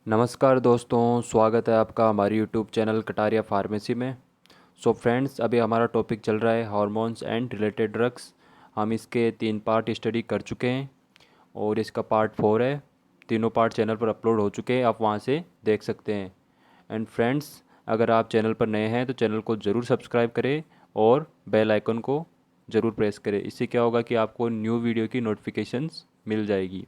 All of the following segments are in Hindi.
नमस्कार दोस्तों, स्वागत है आपका हमारे यूट्यूब चैनल कटारिया फार्मेसी में। सो फ्रेंड्स, अभी हमारा टॉपिक चल रहा है हार्मोन्स एंड रिलेटेड ड्रग्स। हम इसके 3 पार्ट स्टडी कर चुके हैं और इसका पार्ट 4 है। तीनों पार्ट चैनल पर अपलोड हो चुके हैं, आप वहां से देख सकते हैं। एंड फ्रेंड्स, अगर आप चैनल पर नए हैं तो चैनल को ज़रूर सब्सक्राइब करें और बेल आइकन को ज़रूर प्रेस करें। इससे क्या होगा कि आपको न्यू वीडियो की नोटिफिकेशंस मिल जाएगी।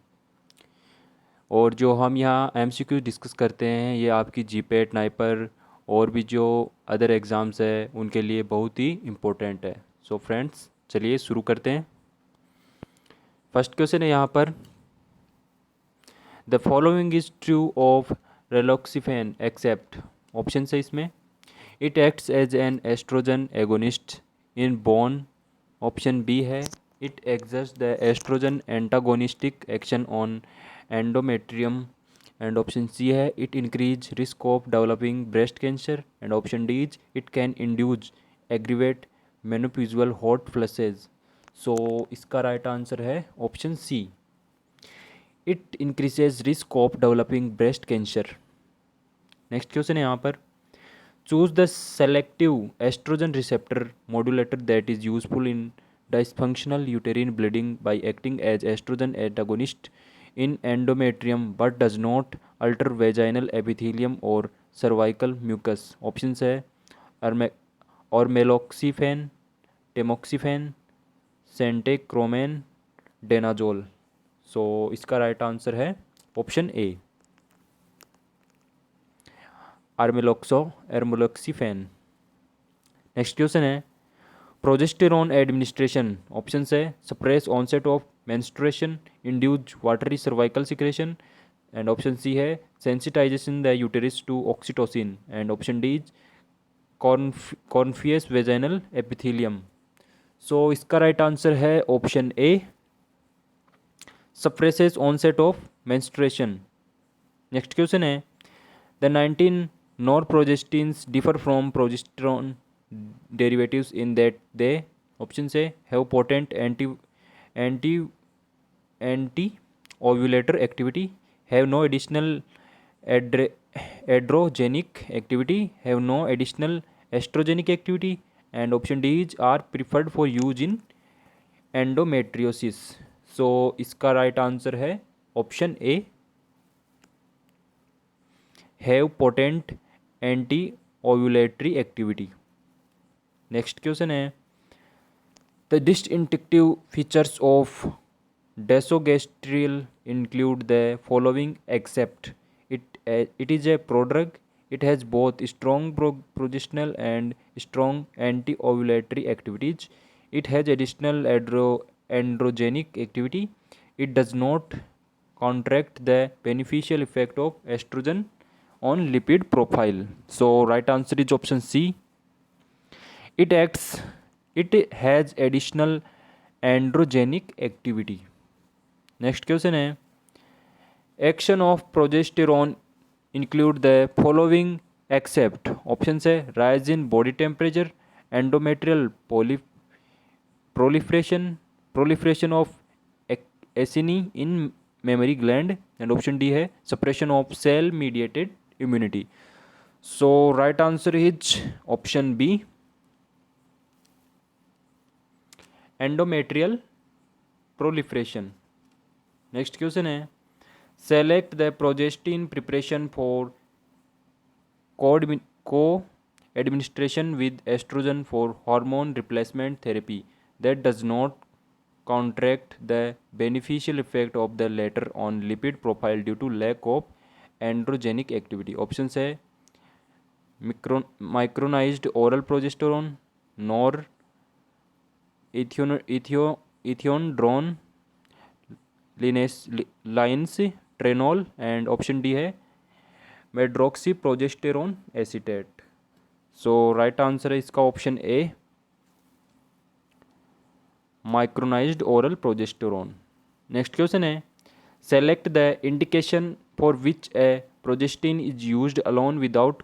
और जो हम यहाँ एमसीक्यू डिस्कस करते हैं ये आपकी जीपेट नाइपर और भी जो अदर एग्ज़ाम्स है उनके लिए बहुत ही इम्पोर्टेंट है। सो फ्रेंड्स, चलिए शुरू करते हैं। फर्स्ट क्वेश्चन है यहाँ पर, the following is true of raloxifene except. Option है इसमें, it acts as an estrogen agonist in bone. Option B है, it exerts the estrogen antagonistic action on endometrium. And option C है, it increase risk of developing breast cancer. And option D is, it can induce aggravate menopausal hot flushes. So इसका राइट आंसर है option C, it increases risk of developing breast cancer. Next question है यहाँ पर, choose the selective estrogen receptor modulator that is useful in dysfunctional uterine bleeding by acting as estrogen antagonist in endometrium but does not alter vaginal epithelium or cervical mucus. Options है ormeloxifene, tamoxifen, centacromen, denazole. So इसका राइट आंसर है option A, ormeloxifene. Next question है, प्रोजेस्टेरोन एडमिनिस्ट्रेशन। ऑप्शन है suppress onset of menstruation, induce watery cervical secretion. And option C है sensitization the uterus to oxytocin. And option D is cornifies vaginal epithelium. So इसका राइट आंसर है option A, suppresses onset of menstruation. Next question है, the 19 norprogestins differ from progesterone derivatives in that they, option say, have potent anti anti ovulator activity, have no additional adre- androgenic activity, have no additional estrogenic activity. And option D is are preferred for use in endometriosis. So इसका राइट आंसर है option A, have potent anti-ovulatory activity. Next question है, the distinctive features of desogestrel include the following except it is a prodrug, it has both strong progesterol and strong anti-ovulatory activities, it has additional androgenic activity, it does not contract the beneficial effect of estrogen on lipid profile. So right answer is option C, it acts, it has additional androgenic activity. Next question है, action of progesterone include the following except, option है rise in body temperature, endometrial proliferation of acini in mammary gland. And option D है suppression of cell mediated immunity. So right answer is option B, endometrial proliferation. Next question है, select the progestin preparation for co-administration with estrogen for hormone replacement therapy that does not counteract the beneficial effect of the latter on lipid profile due to lack of androgenic activity. Options है micronized oral progesterone, nor ethiondrone lines trenol. And option D है medroxy progesterone acetate. So right answer है इसका option A, micronized oral progesterone. Next question है, select the indication for which a progestin is used alone without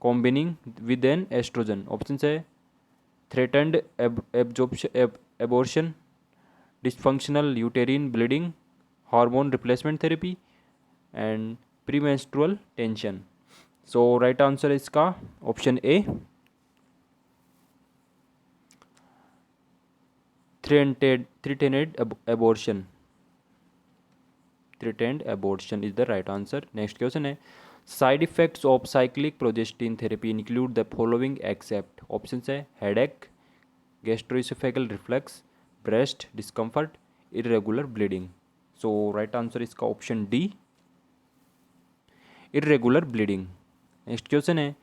combining with an estrogen. Option है threatened abortion, dysfunctional uterine bleeding, hormone replacement therapy. And premenstrual tension. So right answer है इसका option A, threatened abortion. Threatened abortion is the right answer. Next question है, side effects of cyclic progestin therapy include the following except. Option है headache, gastroesophageal reflux, breast discomfort, irregular bleeding. So right answer इसका option D, irregular bleeding. Next question है,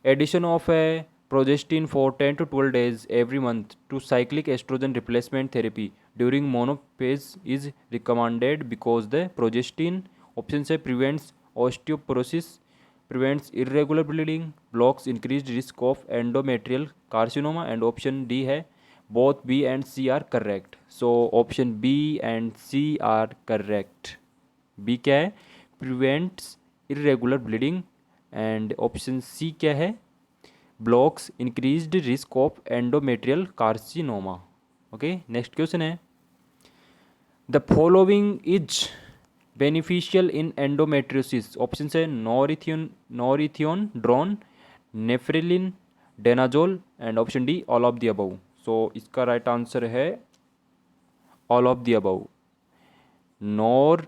addition of a progestin for 10 to 12 days every month to cyclic estrogen replacement therapy during monopause is recommended because the progestin option से prevents osteoporosis, prevents irregular bleeding, blocks increased risk of endometrial carcinoma, and option D है both B and C are correct. So option B and C are correct. B क्या है, prevents irregular bleeding, and option C क्या है, blocks increased risk of endometrial carcinoma. Okay, next question है, the following is beneficial in endometriosis. Option है norethindrone, nafarelin, danazol, and option D all of the above. So इसका राइट आंसर है all of the above. Norethindrone,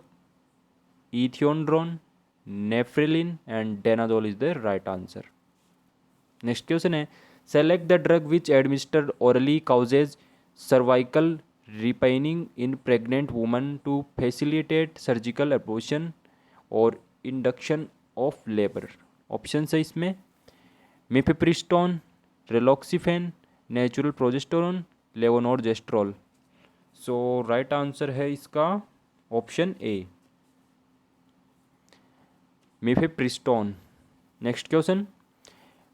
nafarelin and danazol is the right answer. Next question है, select the drug which administered orally causes cervical ripening in pregnant woman to facilitate surgical abortion और इंडक्शन ऑफ लेबर। ऑप्शन है इसमें mifepristone, raloxifene, natural progesterone, levonorgestrel. So right answer है इसका option A, mifepristone. Next question,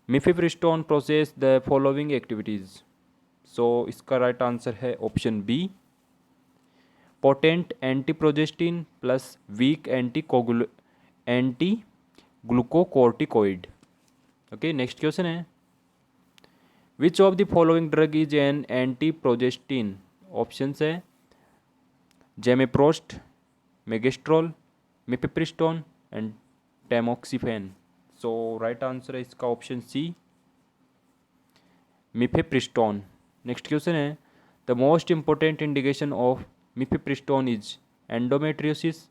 mifepristone possesses the following activities. So इसका राइट आंसर है option B, potent anti progestin plus weak anti glucocorticoid. Okay, next question है, which of the following drug is an anti progestin. Option है gemeprost, megestrol, mifepristone and tamoxifen. So right answer है इसका option C, mifepristone. Next question है, the most important indication of mifepristone is endometriosis,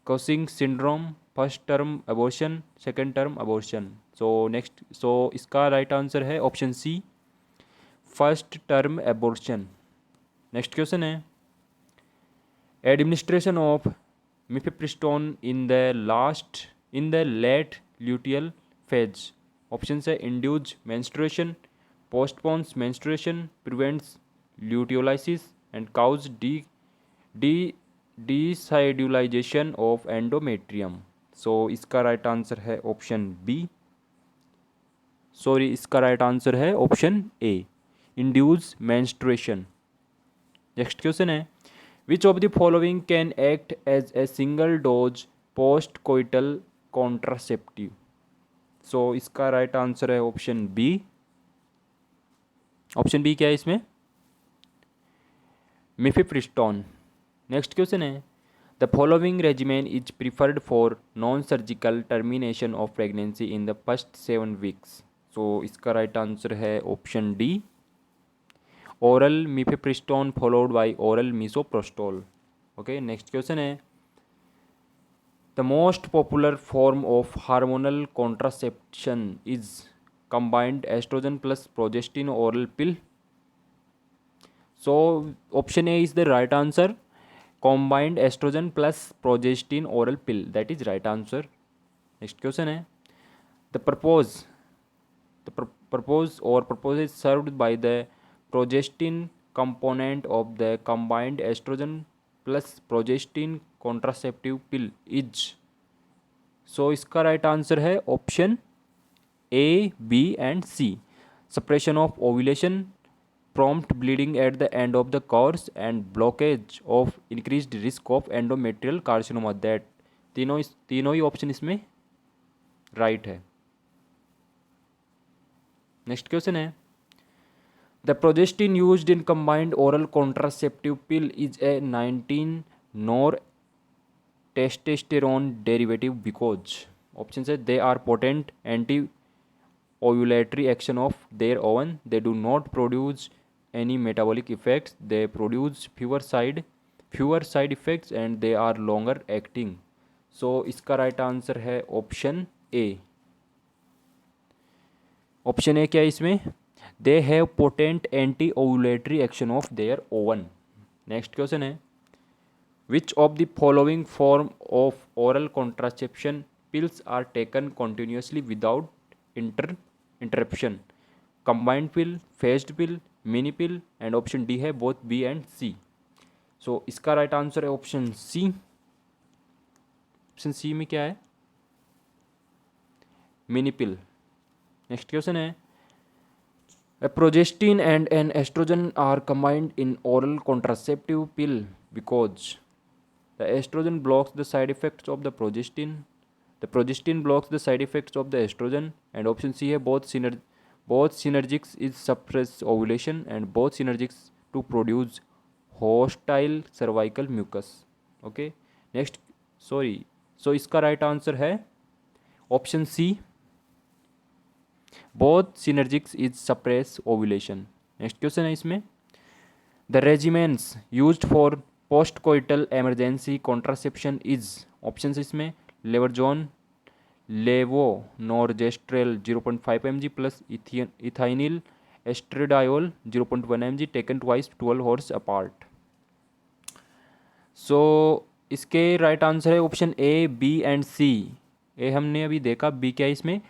Cushing syndrome, first term abortion, second term abortion. सो इसका राइट आंसर है option C, first term abortion. Next question है, administration of mifepristone in the late luteal phase. Option है induce menstruation, postpones menstruation, prevents luteolysis, and cause descidualization of endometrium. So इसका राइट आंसर है ऑप्शन बी, इसका राइट आंसर है option A, induce menstruation. Next question है, which of the following can act as a single dose post coital contraceptive. So इसका राइट आंसर है ऑप्शन बी। ऑप्शन बी क्या है इसमें, मिफेप्रिस्टोन। नेक्स्ट क्वेश्चन है, the following regimen is preferred for non surgical termination of pregnancy in the first 7 weeks। So इसका राइट आंसर है option D, oral mifepristone followed by oral misoprostol. Okay, next question है, the most popular form of hormonal contraception is combined estrogen plus progestin oral pill. So option A is the right answer, combined estrogen plus progestin oral pill, that is right answer. Next question है, the purpose is served by the progestin component of the combined estrogen plus progestin contraceptive pill is। so इसका right answer है option A, B and C. Suppression of ovulation, prompt bleeding at the end of the course, and blockage of increased risk of endometrial carcinoma. That तीनों ही ऑप्शन इसमें राइट है। नेक्स्ट क्वेश्चन है, the progestin used in combined oral contraceptive pill is a 19 nor testosterone derivative because option say they are potent anti ovulatory action of their own, they do not produce any metabolic effects, they produce fewer side effects and they are longer acting. So इसका राइट आंसर है ऑप्शन ए। ऑप्शन ए क्या है इसमें, they have potent anti ovulatory action of their own. Next question है, which of the following form of oral contraception pills are taken continuously without interruption, combined pill, phased pill, mini pill and option D है both B and C. So इसका राइट आंसर है ऑप्शन सी। ऑप्शन सी में क्या है, मिनी पिल। नेक्स्ट क्वेश्चन है, a progestin and an estrogen are combined in oral contraceptive pill because the estrogen blocks the side effects of the progestin blocks the side effects of the estrogen, and option C है both synergics is suppress ovulation and both synergics to produce hostile cervical mucus। Okay next so इसका राइट आंसर है option C, both synergics is suppress ovulation। Next question है इसमें, the regimens used for post coital emergency contraception is, option इसमें लेवरजोन, levo norgestrel 0.5 mg plus ethinyl estradiol 0.1 mg taken twice 12 hours apart. So इसके राइट आंसर है option A, B and C. A हमने अभी देखा, बी क्या है इसमें,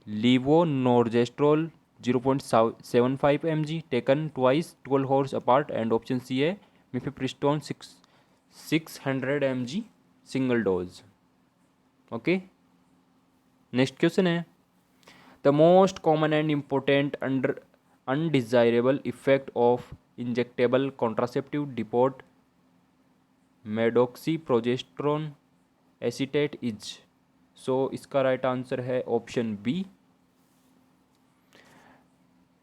levonorgestrel 0.75 mg taken twice 12 hours apart, and option C है mifepristone 600 mg single dose. Okay next question है, the most common and important undesirable effect of injectable contraceptive depot medroxy progesterone acetate is. So इसका राइट आंसर है option B,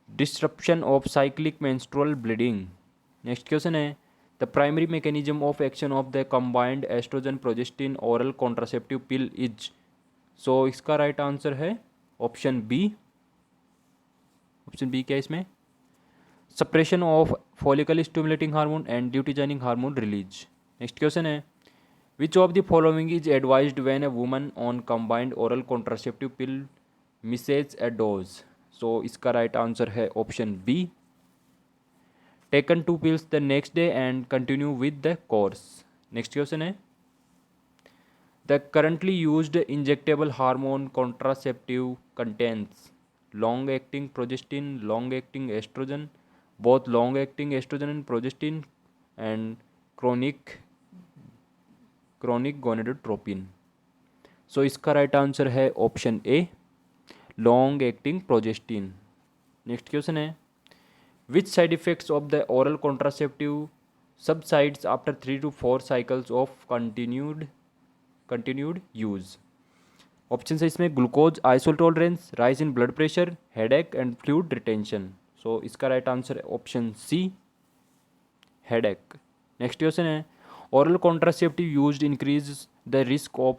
disruption of cyclic menstrual bleeding. Next question है, the primary mechanism of action of the combined oestrogen progestin oral contraceptive pill is. So इसका राइट आंसर है ऑप्शन बी। ऑप्शन बी क्या है इसमें, suppression of follicle stimulating hormone and luteinizing hormone release. Next question है, which of the following is advised when a woman on combined oral contraceptive pill misses a dose. So इसका राइट आंसर है option B, taken 2 pills the next day and continue with the course. Next question है, the currently used injectable hormone contraceptive contents long acting progestin, long acting estrogen, both long acting oestrogen and progestin and chronic gonadotropin. So इसका राइट आंसर है option A, long acting progestin. Next question है, which side effects of the oral contraceptive subsides after 3 to 4 cycles of continued use. Option है इसमें ग्लूकोज आइसोल tolerance, rise in blood pressure, headache and fluid retention. So इसका राइट आंसर है option C, headache. Next question है, oral contraceptive used increase the risk of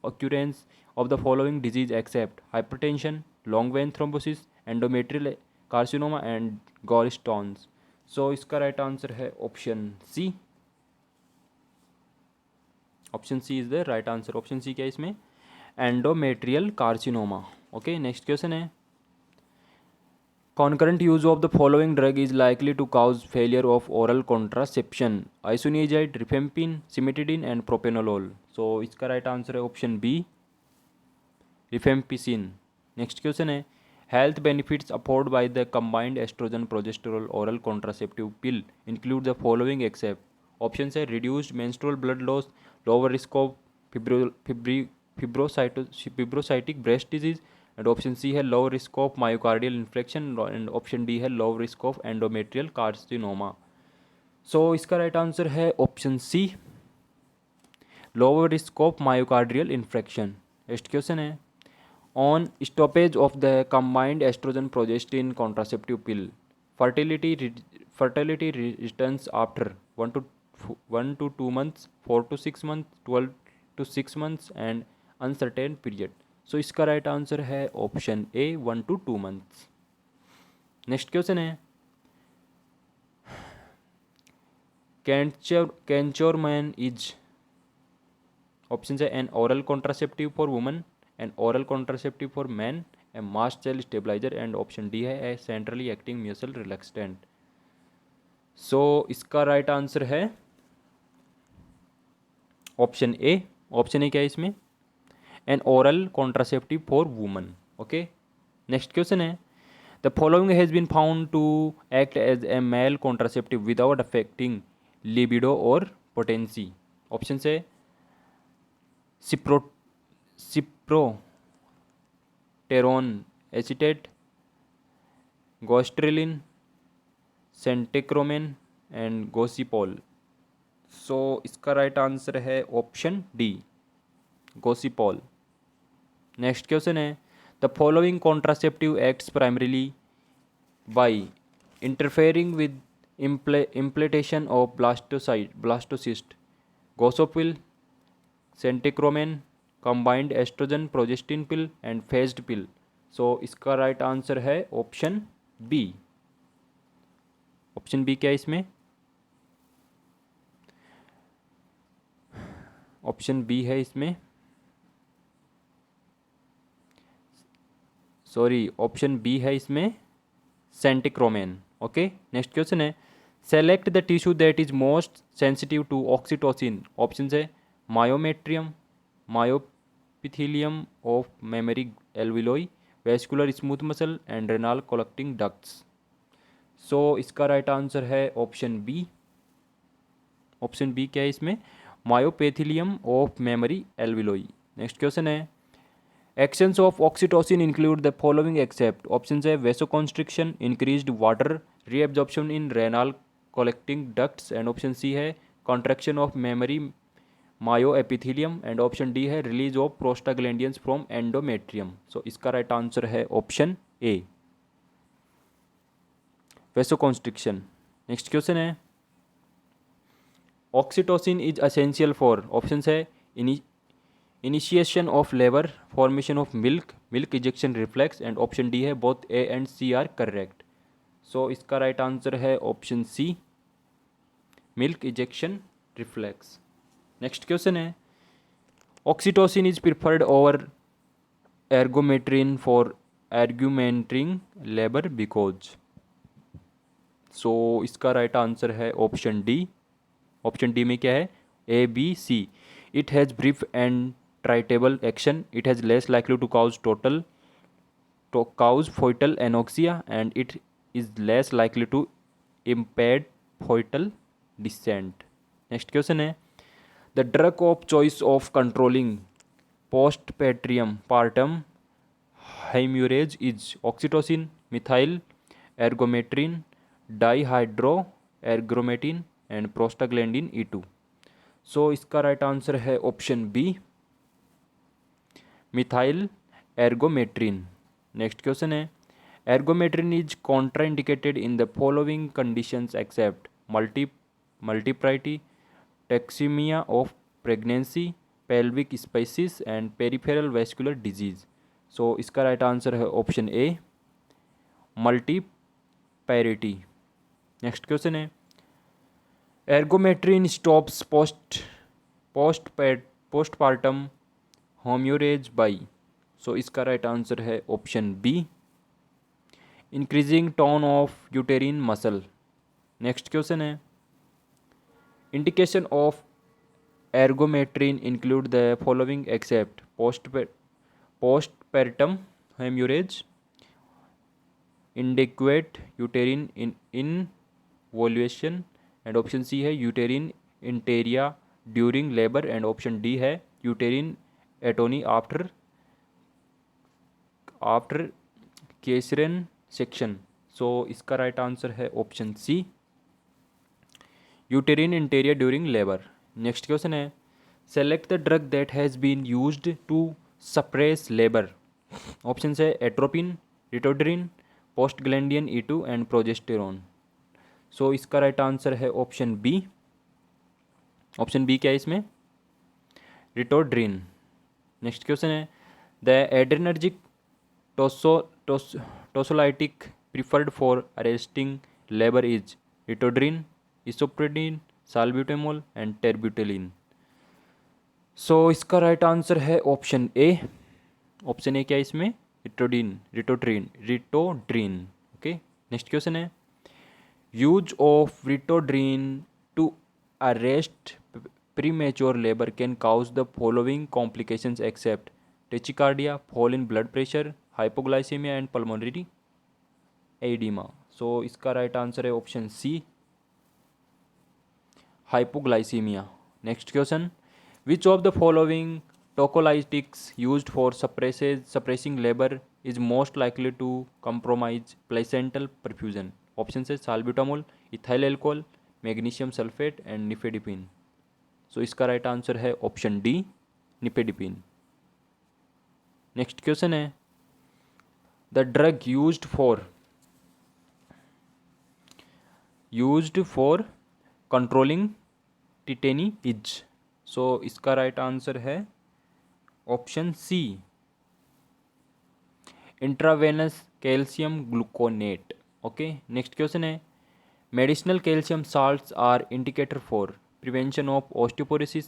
occurrence of the following disease except hypertension, long vein thrombosis, endometrial carcinoma and gallstones। So इसका राइट आंसर है option C. Option C is the right answer. Option C क्या है इसमें, endometrial carcinoma. Okay next question है, concurrent use of the following drug is likely to cause failure of oral contraception: isoniazid, rifampin, cimetidine and propranolol। so इसका राइट आंसर है option B, rifampicin। Next question है, health benefits afforded by the combined estrogen progesterone oral contraceptive pill include the following except। Option है reduced menstrual blood loss, lower risk of fibrocystic breast disease, and option C है low risk of myocardial infection, and option D है low risk of endometrial carcinoma. So इसका राइट आंसर है option C, low risk of myocardial infection. Next question है, on stoppage of the combined oestrogen progestin contraceptive pill fertility returns after 1 to 1 to 2 months, 4 to 6 months, 12 to 6 months and uncertain period. So इसका राइट आंसर है option A 1 to 2 months. Next question है कैंचोरमैन इज, ऑप्शन है an oral contraceptive for woman, an oral contraceptive for man, a mast cell stabiliser and option D है a centrally acting muscle relaxant. So इसका राइट आंसर है ऑप्शन ए. ऑप्शन ए क्या है इसमें? An oral contraceptive for woman. Okay, next question है the following has been found to act as a male contraceptive without affecting libido और पोटेंसी. ऑप्शन है cyproterone acetate, goserelin, centchroman and gossypol. So इसका राइट आंसर है option D, gossypol. Next question है the following contraceptive acts primarily by interfering with implantation of blastocyst, gosopill, centicromen, combined estrogen progestin pill and phased pill. सो इसका राइट आंसर है ऑप्शन बी. ऑप्शन बी क्या है इसमें? ऑप्शन बी है इसमें, सॉरी ऑप्शन बी है इसमें सेंटिक्रोमेन. ओके, नेक्स्ट क्वेश्चन है select the tissue that is most sensitive to oxytocin. Option है myometrium, myoepithelium of mammary alveoli, vascular smooth muscle and renal collecting ducts. So इसका राइट आंसर है ऑप्शन बी. ऑप्शन बी क्या है इसमें? Myoepithelium of mammary alveoli. Next question है actions of oxytocin include the following except. Option है vasoconstriction, increased water reabsorption in renal collecting ducts and option C है contraction of mammary myoepithelium and option D है release of prostaglandins from endometrium. So इसका राइट आंसर है option A, vasoconstriction. Next question है oxytocin is essential for. Option है initiation of labour, formation of milk, milk ejection reflex and option D है both A and C are correct. So इसका राइट आंसर है option C, milk ejection reflex. Next question है oxytocin is preferred over ergometrine for आर्गुमेंटिंग labour because. So इसका राइट आंसर है ऑप्शन डी. ऑप्शन डी में क्या है? A B C. It has brief and titratable action, it has less likely to cause fetal anoxia and it is less likely to impede fetal descent. Next question है the drug of choice of controlling postpartum hemorrhage is oxytocin, methyl ergometrin, dihydroergometrin and prostaglandin E2. So इसका राइट आंसर है option B, methyl ergometrine. Next question है ergometrine is contraindicated in the following conditions except multiparity, toxaemia of pregnancy, pelvic sepsis and peripheral vascular disease. So इसका राइट आंसर है option A, multiparity. Next question है ergometrine stops postpartum haemorrhage by. So इसका राइट आंसर है option B, increasing tone of uterine muscle. Next question है indication of ergometrine include the following except postpartum haemorrhage, inadequate uterine involution and option C है यूटेरिन इंटेरिया during labour and option D है uterine atony after caesarean section. So इसका राइट आंसर है ऑप्शन सी, यूटेरिन इंटेरिया ड्यूरिंग लेबर. नेक्स्ट क्वेश्चन है select the drug that has been used to suppress labour. Option है atropine, ritodrine, prostaglandin E2 and progesterone. So इसका राइट आंसर है ऑप्शन बी, ऑप्शन बी क्या है इसमें, रिटोड्रिन। नेक्स्ट क्वेश्चन है, the adrenergic tocolytic preferred for arresting labour is ritodrine, isoxsuprine, salbutamol and terbutaline. So इसका राइट आंसर है ऑप्शन ए। ऑप्शन ए क्या है इसमें, रिटोड्रिन। ओके, नेक्स्ट क्वेश्चन है, use of ritodrine to arrest premature labor can cause the following complications except tachycardia, fall in blood pressure, hypoglycemia and pulmonary edema। So इसका राइट आंसर है option C, hypoglycaemia. Next question, which of the following tocolytics used for suppressing labor is most likely to compromise placental perfusion। Option है salbutamol, ethyl alcohol, magnesium sulphate and nifedipine. So इसका राइट आंसर है option D, nifedipine. Next question है, the drug used for controlling tetany is. So इसका राइट आंसर है option C, intravenous calcium gluconate. Okay, next question है, medicinal calcium salts are indicator for prevention of osteoporosis,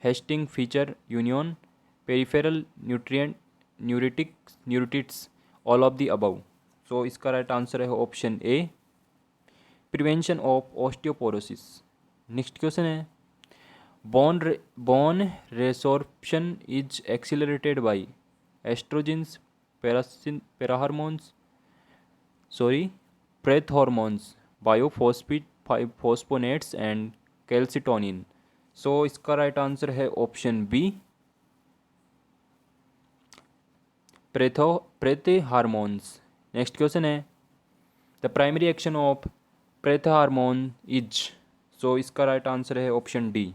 hastening fracture union, peripheral neuritis, all of the above. So इसका राइट आंसर है option A, prevention of osteoporosis. Next question है, bone resorption is accelerated by oestrogens, parathormones, parathormones, bisphosphonates and calcitonin. So इसका राइट आंसर है option B, parathormones. Next question है, the primary action of parathormone is. So इसका राइट आंसर है option D,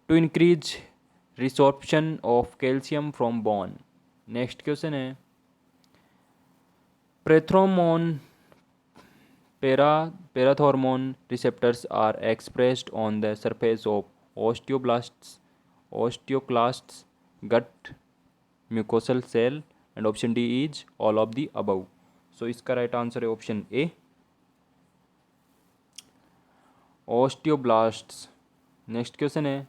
to increase resorption of calcium from bone. Next question है, parathormone parathormone receptors are expressed on the surface of osteoclasts, gut mucosal cell, and option D is all of the above। So इसका राइट आंसर है option A, osteoblasts। Next question है,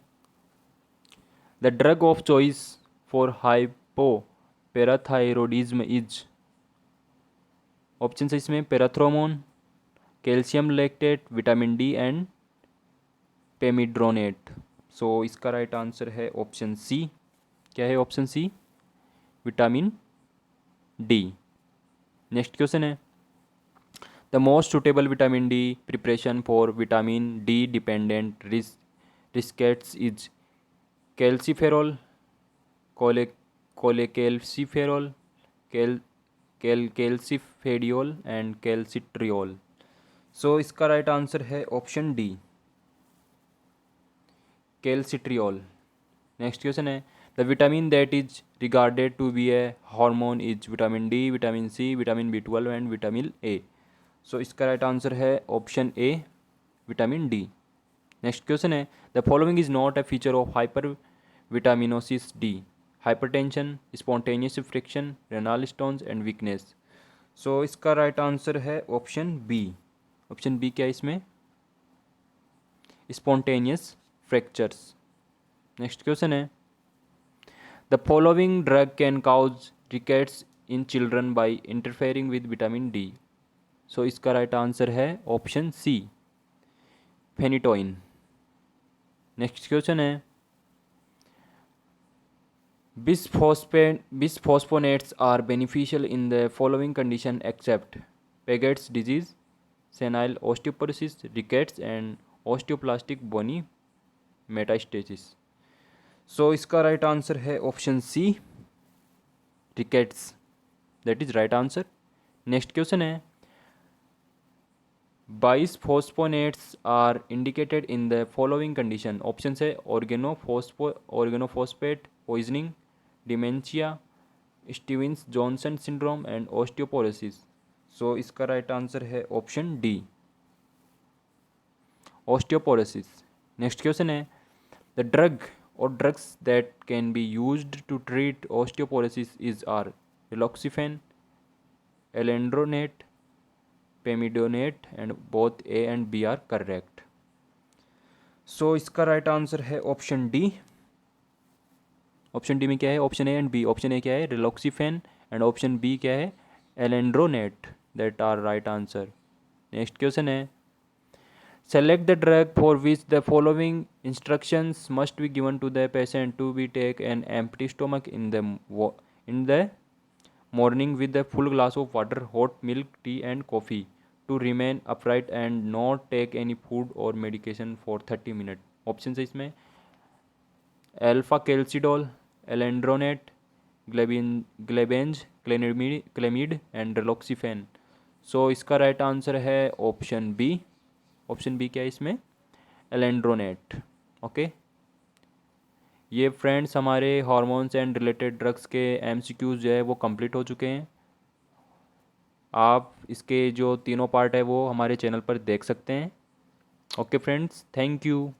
the drug of choice for hypoparathyroidism is. Option है इसमें parathormone, calcium lactate, vitamin D and pamidronate. So इसका राइट आंसर है ऑप्शन सी। क्या है option C, vitamin D. Next question है, the most suitable vitamin D preparation for vitamin D dependent rickets is calciferol, cholecalciferol, calcifediol and calcitriol. So इसका राइट आंसर है option D, calcitriol. Next question है, the vitamin that is regarded to be a hormone is vitamin D, vitamin C, vitamin B12 and vitamin A. So इसका राइट आंसर है option A, vitamin D. Next question है, the following is not a feature of hypervitaminosis D, hypertension, spontaneous fracture, renal stones and weakness. So इसका राइट आंसर है ऑप्शन बी। ऑप्शन बी क्या है इसमें, स्पॉन्टेनियस फ्रैक्चर्स। नेक्स्ट क्वेश्चन है, the following drug can cause rickets in children by interfering with vitamin D. So इसका राइट आंसर है option C, phenytoin. Next question है, bisphosphonates are beneficial in the following condition except Paget's disease, senile osteoporosis, rickets and osteoplastic bony metastasis. So इसका राइट आंसर है option C, rickets, that is right answer. Next question है, bisphosphonates are indicated in the following condition. Option है organophosphate poisoning, dementia, Stevens Johnson syndrome and osteoporosis. So इसका राइट आंसर है option D, osteoporosis. Next question है, द ड्रग और drugs that can be used to treat osteoporosis is are raloxifene, alendronate, pamidronate and both A and B are correct. So इसका राइट आंसर है ऑप्शन डी। ऑप्शन डी में क्या है, option A and B. Option A क्या है, रिलॉक्सिफेन, एंड ऑप्शन बी क्या है, alendronate. That are right answer. Next question है, select the drug for which the following instructions must be given to the patient to be take an empty stomach in the morning with a full glass of water, hot milk, tea and coffee, to remain upright and not take any food or medication for 30 minutes. Option है इसमें अल्फा कैल्सिडोल, एलेंड्रोनेट, ग्लेबेंज, क्लेमिड एंड रिलॉक्सिफेन। सो इसका राइट आंसर है ऑप्शन बी। ऑप्शन बी क्या है इसमें, एलेंड्रोनेट। ओके, ये फ्रेंड्स हमारे हार्मोन्स एंड रिलेटेड ड्रग्स के एमसीक्यूज़ जो है वो कंप्लीट हो चुके हैं। आप इसके जो तीनों पार्ट है वो हमारे चैनल पर देख सकते हैं। Okay friends, thank you.